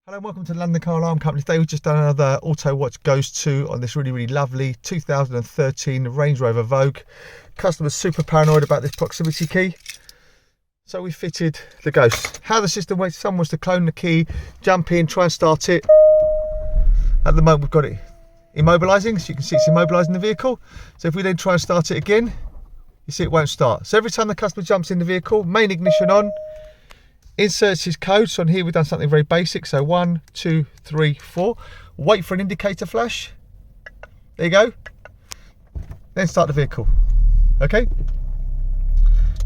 Hello and welcome to the London Car Alarm Company. Today we've just done another Autowatch Ghost-II on this really lovely 2013 Range Rover Vogue. Customer's super paranoid about this proximity key, so we fitted the Ghost. How the system works, someone was to clone the key, jump in, try and start it. At the moment we've got it immobilising, so you can see it's immobilising the vehicle. So if we then try and start it again, you see it won't start. So every time the customer jumps in the vehicle, main ignition on, inserts his code. So on here we've done something very basic. So 1, 2, 3, 4. Wait for an indicator flash. There you go. Then start the vehicle. Okay.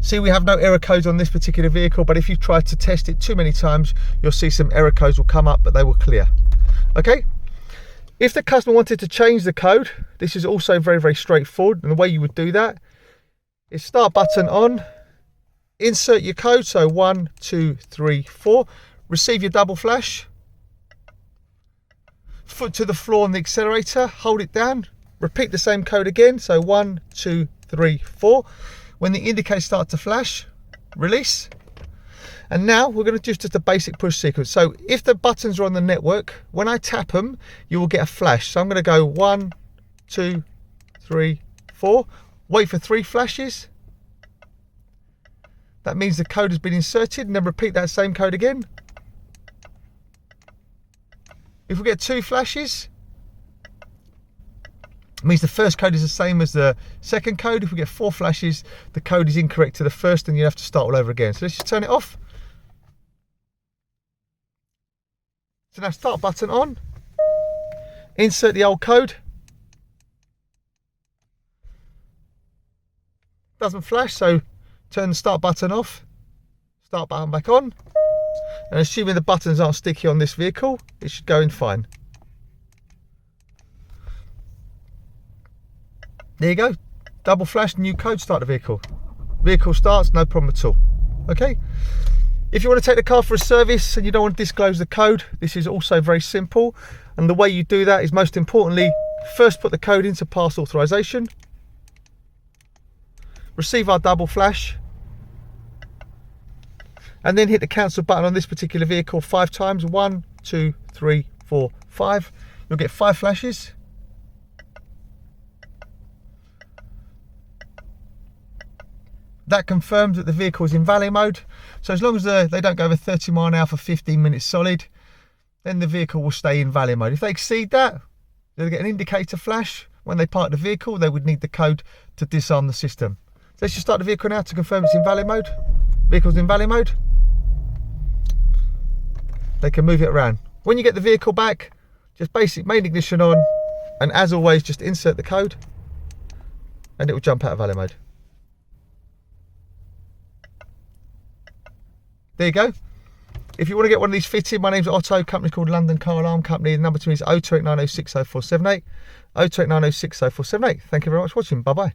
See, we have no error codes on this particular vehicle, but if you've tried to test it too many times, you'll see some error codes will come up, but they will clear. Okay. If the customer wanted to change the code, this is also very straightforward. And the way you would do that is start button on. Insert your code, so 1, 2, 3, 4. Receive your double flash. Foot to the floor on the accelerator, hold it down. Repeat the same code again, so 1, 2, 3, 4. When the indicators start to flash, release. And now we're going to do just a basic push sequence. So if the buttons are on the network, when I tap them, you will get a flash. So I'm going to go 1, 2, 3, 4. Wait for 3 flashes. That means the code has been inserted, and then repeat that same code again. If we get 2 flashes, it means the first code is the same as the second code. If we get 4 flashes, the code is incorrect to the first and you have to start all over again. So let's just turn it off. So now start button on. Insert the old code. Doesn't flash, so turn the start button off, start button back on, and assuming the buttons aren't sticky on this vehicle, it should go in fine. There you go, double flash, new code, start the vehicle. Vehicle starts, no problem at all. Okay, if you want to take the car for a service and you don't want to disclose the code, this is also very simple, and the way you do that is, most importantly, first put the code into pass authorization, receive our double flash, and then hit the cancel button on this particular vehicle 5 times. 1, 2, 3, 4, 5. You'll get 5 flashes. That confirms that the vehicle is in valet mode. So as long as they don't go over 30 miles an hour for 15 minutes solid, then the vehicle will stay in valet mode. If they exceed that, they'll get an indicator flash. When they park the vehicle, they would need the code to disarm the system. So let's just start the vehicle now to confirm it's in valet mode. Vehicle's in valet mode. They can move it around. When you get the vehicle back, just basic main ignition on, and as always, just insert the code and it will jump out of valet mode. There you go. If you want to get one of these fitted, my name's Otto, company's called London Car Alarm Company. The number to me is 02890604780, 02890604780. Thank you very much for watching. Bye bye.